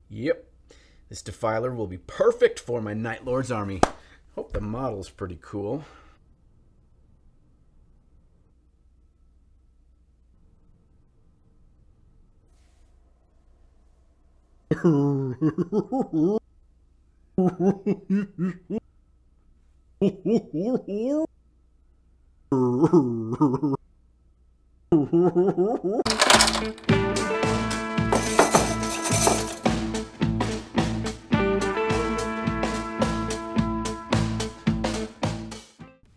Yep, this defiler will be perfect for my Night Lord's army. Hope the model's pretty cool.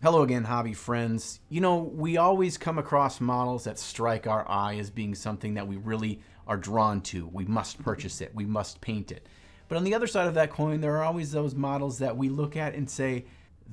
Hello again, hobby friends. You know, we always come across models that strike our eye as being something that we really are drawn to. We must purchase it. We must paint it. But on the other side of that coin, there are always those models that we look at and say,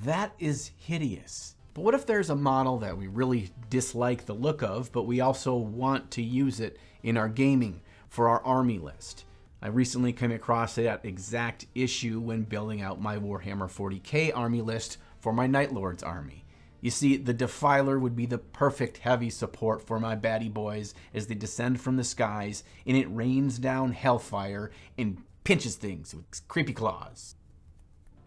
that is hideous. But what if there's a model that we really dislike the look of, but we also want to use it in our gaming for our army list? I recently came across that exact issue when building out my Warhammer 40k army list for my Night Lord's army. You see, the defiler would be the perfect heavy support for my baddie boys as they descend from the skies and it rains down hellfire and pinches things with creepy claws.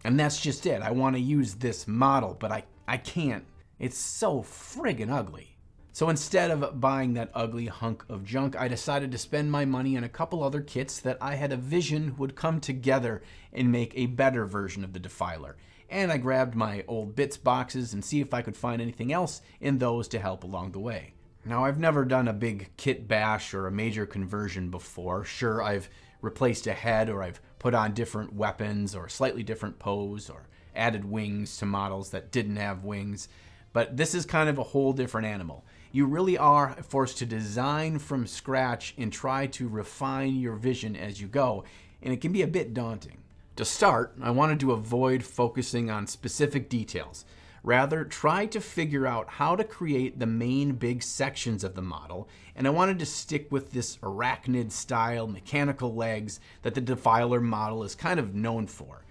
And that's just it. I want to use this model, but I can't. It's so friggin' ugly. So instead of buying that ugly hunk of junk, I decided to spend my money on a couple other kits that I had a vision would come together and make a better version of the defiler. And I grabbed my old bits boxes and see if I could find anything else in those to help along the way. Now, I've never done a big kit bash or a major conversion before. Sure, I've replaced a head, or I've put on different weapons or slightly different pose, or added wings to models that didn't have wings. But this is kind of a whole different animal. You really are forced to design from scratch and try to refine your vision as you go, and it can be a bit daunting. To start, I wanted to avoid focusing on specific details. Rather, try to figure out how to create the main big sections of the model, and I wanted to stick with this arachnid-style mechanical legs that the defiler model is kind of known for.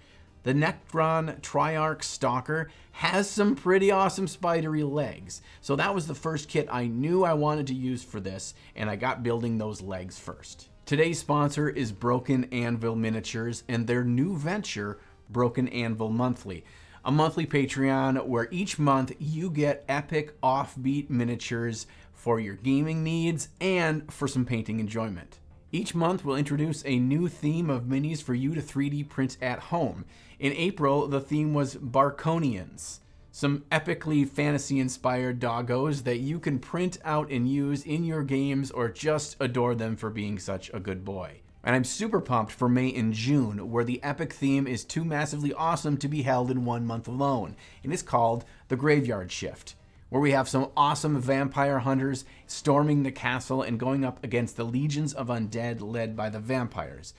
The Necron Triarch Stalker has some pretty awesome spidery legs, so that was the first kit I knew I wanted to use for this, and I got building those legs first. Today's sponsor is Broken Anvil Miniatures and their new venture, Broken Anvil Monthly, a monthly Patreon where each month you get epic offbeat miniatures for your gaming needs and for some painting enjoyment. Each month we'll introduce a new theme of minis for you to 3D print at home. In April, the theme was Barconians, some epically fantasy-inspired doggos that you can print out and use in your games or just adore them for being such a good boy. And I'm super pumped for May and June, where the epic theme is too massively awesome to be held in 1 month alone, and it's called The Graveyard Shift, where we have some awesome vampire hunters storming the castle and going up against the legions of undead led by the vampires.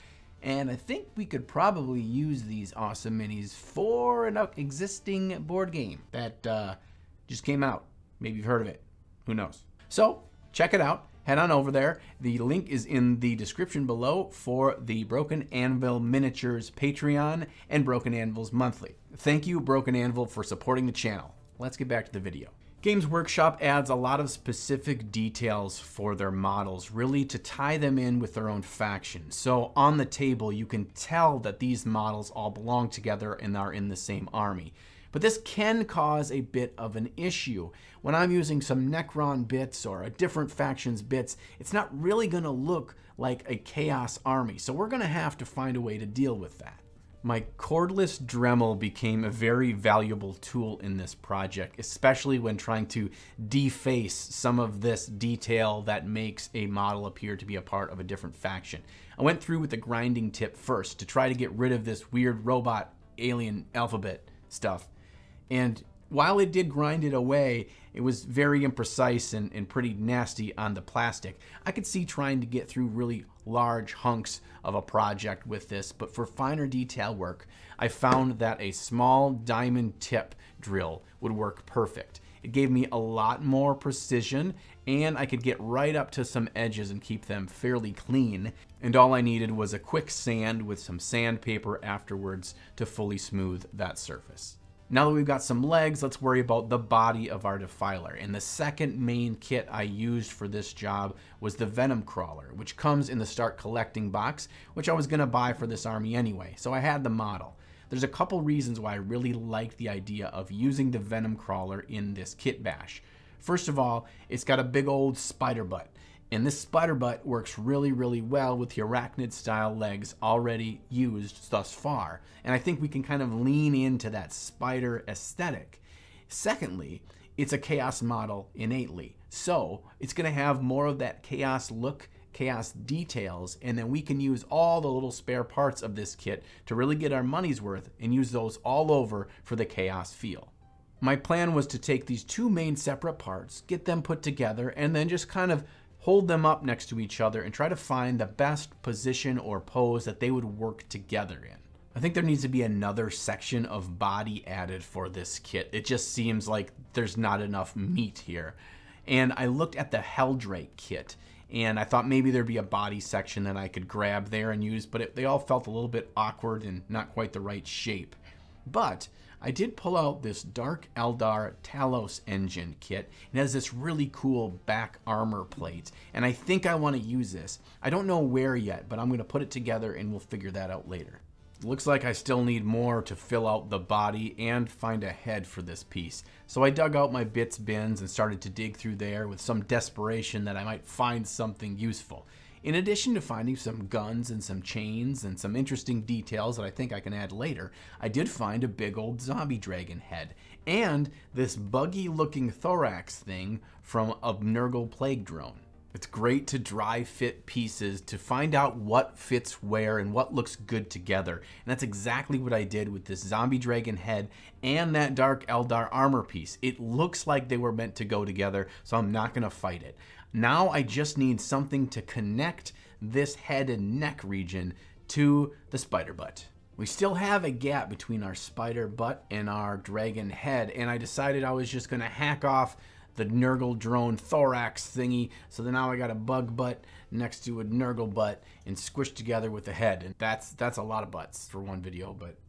And I think we could probably use these awesome minis for an existing board game that just came out. Maybe you've heard of it. Who knows? So check it out. Head on over there. The link is in the description below for the Broken Anvil Miniatures Patreon and Broken Anvil's Monthly. Thank you, Broken Anvil, for supporting the channel. Let's get back to the video. Games Workshop adds a lot of specific details for their models, really to tie them in with their own faction. So on the table, you can tell that these models all belong together and are in the same army. But this can cause a bit of an issue. When I'm using some Necron bits or a different faction's bits, it's not really going to look like a Chaos army. So we're going to have to find a way to deal with that. My cordless Dremel became a very valuable tool in this project, especially when trying to deface some of this detail that makes a model appear to be a part of a different faction. I went through with the grinding tip first to try to get rid of this weird robot alien alphabet stuff. And while it did grind it away, it was very imprecise and pretty nasty on the plastic. I could see trying to get through really large hunks of a project with this, but for finer detail work, I found that a small diamond tip drill would work perfect. It gave me a lot more precision, and I could get right up to some edges and keep them fairly clean. And all I needed was a quick sand with some sandpaper afterwards to fully smooth that surface. Now that we've got some legs, let's worry about the body of our defiler. And the second main kit I used for this job was the Venom Crawler, which comes in the Start Collecting box, which I was going to buy for this army anyway, so I had the model. There's a couple reasons why I really liked the idea of using the Venom Crawler in this kit bash. First of all, it's got a big old spider butt. And this spider butt works really, really well with the arachnid style legs already used thus far. And I think we can kind of lean into that spider aesthetic. Secondly, it's a chaos model innately. So it's going to have more of that chaos look, chaos details, and then we can use all the little spare parts of this kit to really get our money's worth and use those all over for the chaos feel. My plan was to take these two main separate parts, get them put together, and then just kind of hold them up next to each other and try to find the best position or pose that they would work together in. I think there needs to be another section of body added for this kit. It just seems like there's not enough meat here. And I looked at the Helldrake kit, and I thought maybe there'd be a body section that I could grab there and use, but they all felt a little bit awkward and not quite the right shape. But I did pull out this Dark Eldar Talos engine kit. It has this really cool back armor plate, and I think I want to use this. I don't know where yet, but I'm going to put it together and we'll figure that out later. It looks like I still need more to fill out the body and find a head for this piece. So I dug out my bits bins and started to dig through there with some desperation that I might find something useful. In addition to finding some guns and some chains and some interesting details that I think I can add later, I did find a big old zombie dragon head and this buggy looking thorax thing from a nurgle plague drone. It's great to dry fit pieces to find out what fits where and what looks good together. And that's exactly what I did with this zombie dragon head and that Dark Eldar armor piece. It looks like they were meant to go together, so I'm not going to fight it. Now I just need something to connect this head and neck region to the spider butt. We still have a gap between our spider butt and our dragon head, and I decided I was just going to hack off the nurgle drone thorax thingy, so then now I got a bug butt next to a nurgle butt and squished together with the head. And that's a lot of butts for one video, but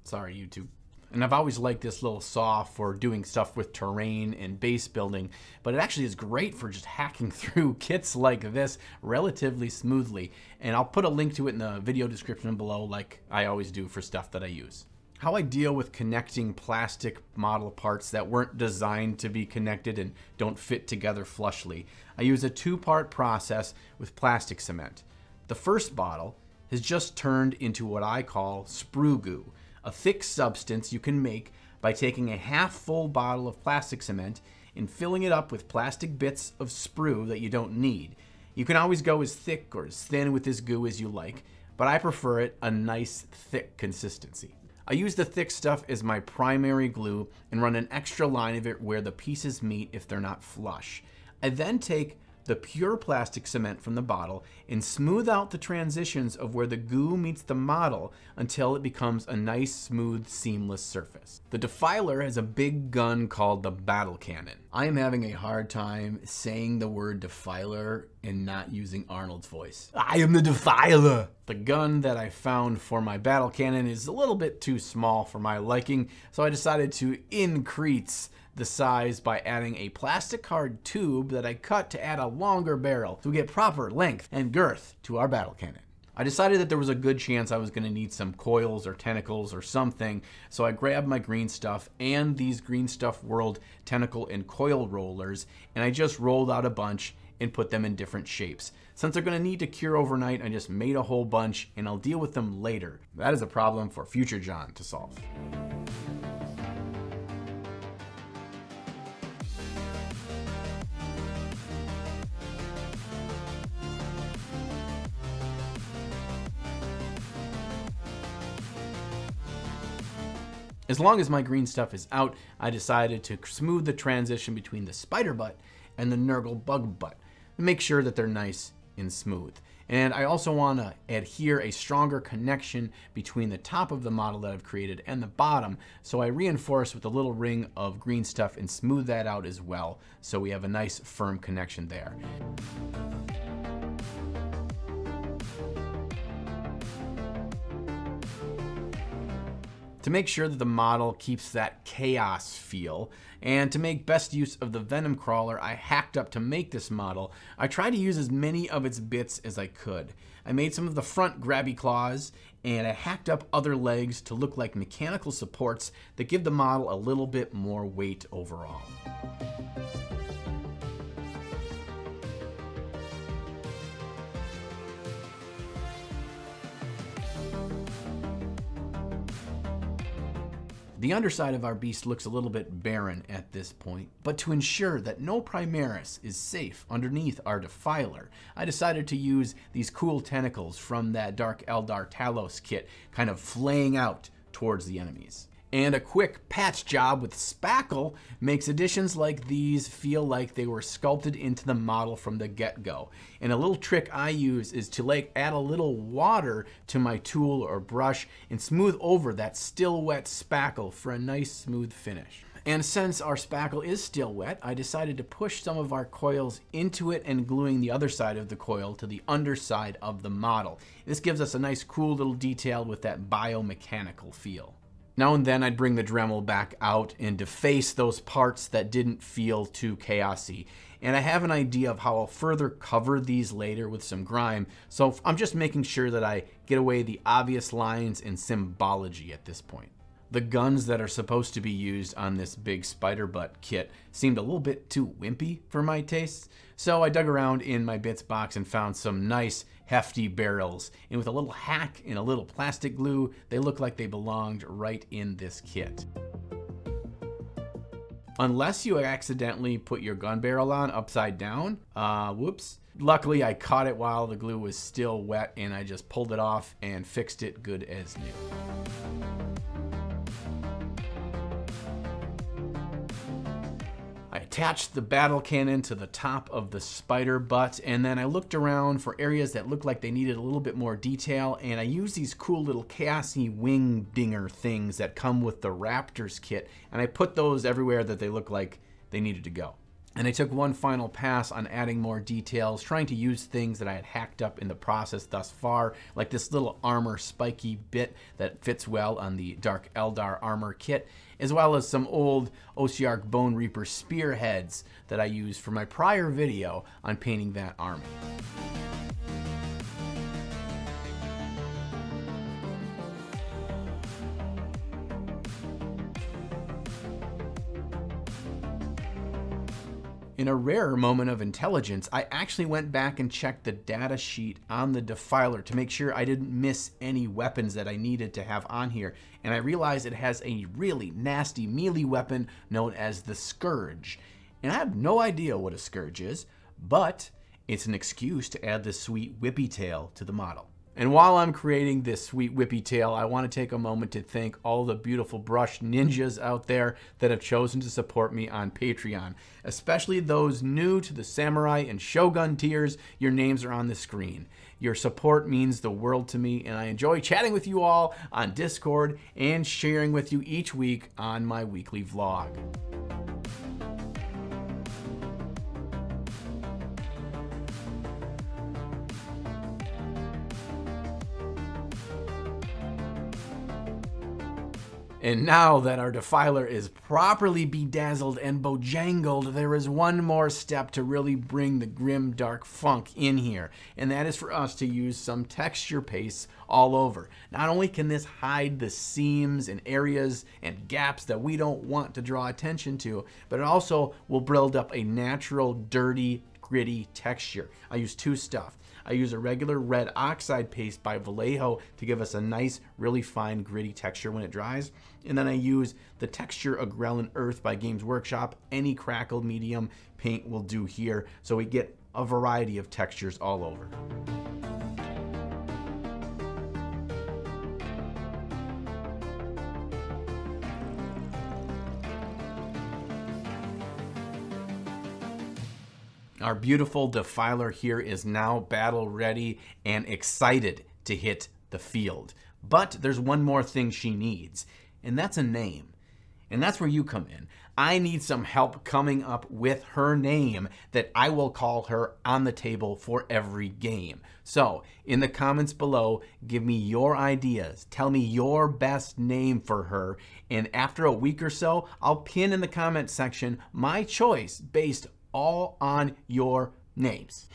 sorry YouTube. And I've always liked this little saw for doing stuff with terrain and base building, but it actually is great for just hacking through kits like this relatively smoothly. And I'll put a link to it in the video description below, like I always do for stuff that I use. How I deal with connecting plastic model parts that weren't designed to be connected and don't fit together flushly. I use a two-part process with plastic cement. The first bottle has just turned into what I call sprue goo, a thick substance you can make by taking a half-full bottle of plastic cement and filling it up with plastic bits of sprue that you don't need. You can always go as thick or as thin with this goo as you like, but I prefer it a nice thick consistency. I use the thick stuff as my primary glue and run an extra line of it where the pieces meet if they're not flush. I then take the pure plastic cement from the bottle and smooth out the transitions of where the goo meets the model until it becomes a nice, smooth, seamless surface. The defiler has a big gun called the battle cannon. I am having a hard time saying the word defiler and not using Arnold's voice. I am the defiler! The gun that I found for my battle cannon is a little bit too small for my liking, so I decided to increase the size by adding a plastic card tube that I cut to add a longer barrel to get proper length and girth to our battle cannon. I decided that there was a good chance I was going to need some coils or tentacles or something, so I grabbed my green stuff and these Green Stuff World tentacle and coil rollers, and I just rolled out a bunch and put them in different shapes. Since they're going to need to cure overnight, I just made a whole bunch and I'll deal with them later. That is a problem for future John to solve. As long as my green stuff is out, I decided to smooth the transition between the spider butt and the nurgle bug butt and make sure that they're nice and smooth. And I also want to adhere a stronger connection between the top of the model that I've created and the bottom, so I reinforce with a little ring of green stuff and smooth that out as well, so we have a nice firm connection there. To make sure that the model keeps that chaos feel, and to make best use of the Venom crawler I hacked up to make this model, I tried to use as many of its bits as I could. I made some of the front grabby claws, and I hacked up other legs to look like mechanical supports that give the model a little bit more weight overall. The underside of our beast looks a little bit barren at this point, but to ensure that no Primaris is safe underneath our defiler, I decided to use these cool tentacles from that Dark Eldar Talos kit, kind of flaying out towards the enemies. And a quick patch job with Spackle makes additions like these feel like they were sculpted into the model from the get-go. And a little trick I use is to add a little water to my tool or brush and smooth over that still wet spackle for a nice smooth finish. And since our spackle is still wet, I decided to push some of our coils into it and gluing the other side of the coil to the underside of the model. This gives us a nice cool little detail with that biomechanical feel. Now and then I'd bring the Dremel back out and deface those parts that didn't feel too chaosy. And I have an idea of how I'll further cover these later with some grime, so I'm just making sure that I get away the obvious lines and symbology at this point. The guns that are supposed to be used on this big spider butt kit seemed a little bit too wimpy for my tastes, so I dug around in my bits box and found some nice hefty barrels, and with a little hack and a little plastic glue, they look like they belonged right in this kit. Unless you accidentally put your gun barrel on upside down, whoops. Luckily I caught it while the glue was still wet and I just pulled it off and fixed it good as new. I attached the battle cannon to the top of the spider butt, and then I looked around for areas that looked like they needed a little bit more detail, and I used these cool little chaosy wing dinger things that come with the Raptors kit, and I put those everywhere that they looked like they needed to go. And I took one final pass on adding more details, trying to use things that I had hacked up in the process thus far, like this little armor spiky bit that fits well on the Dark Eldar armor kit, as well as some old Osiark Bone Reaper spearheads that I used for my prior video on painting that army. In a rare moment of intelligence, I actually went back and checked the data sheet on the defiler to make sure I didn't miss any weapons that I needed to have on here, and I realized it has a really nasty melee weapon known as the Scourge. And I have no idea what a Scourge is, but it's an excuse to add this sweet whippy tail to the model. And while I'm creating this sweet whippy tail, I want to take a moment to thank all the beautiful brush ninjas out there that have chosen to support me on Patreon, especially those new to the Samurai and Shogun tiers. Your names are on the screen. Your support means the world to me, and I enjoy chatting with you all on Discord and sharing with you each week on my weekly vlog. And now that our defiler is properly bedazzled and bojangled, there is one more step to really bring the grim dark funk in here, and that is for us to use some texture pastes all over. Not only can this hide the seams and areas and gaps that we don't want to draw attention to, but it also will build up a natural, dirty, gritty texture. I use two stuff. I use a regular red Oxide paste by Vallejo to give us a nice, really fine, gritty texture when it dries. And then I use the Texture Agrellan Earth by Games Workshop. Any crackle medium paint will do here, so we get a variety of textures all over. Our beautiful defiler here is now battle ready and excited to hit the field. But there's one more thing she needs, and that's a name. And that's where you come in. I need some help coming up with her name that I will call her on the table for every game. So in the comments below, give me your ideas. Tell me your best name for her. And after a week or so, I'll pin in the comment section my choice based all on your names.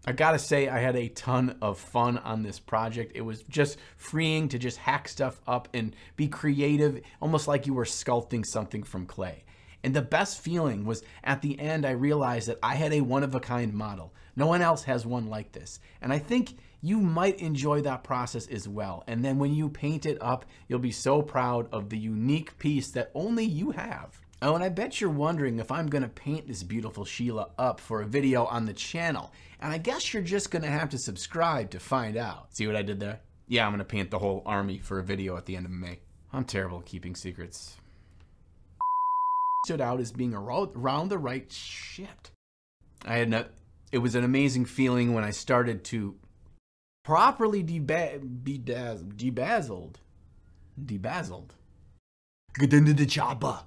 I gotta say, I had a ton of fun on this project. It was just freeing to just hack stuff up and be creative, almost like you were sculpting something from clay. And the best feeling was at the end, I realized that I had a one-of-a-kind model. No one else has one like this. And I think you might enjoy that process as well. And then when you paint it up, you'll be so proud of the unique piece that only you have. Oh, and I bet you're wondering if I'm gonna paint this beautiful Sheila up for a video on the channel. And I guess you're just gonna have to subscribe to find out. See what I did there? Yeah, I'm gonna paint the whole army for a video at the end of May. I'm terrible at keeping secrets. Stood out as being around the right shit. It was an amazing feeling when I started to properly debazzled. Get into the chopper.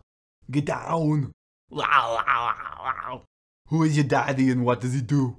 Get down. Who is your daddy and what does he do?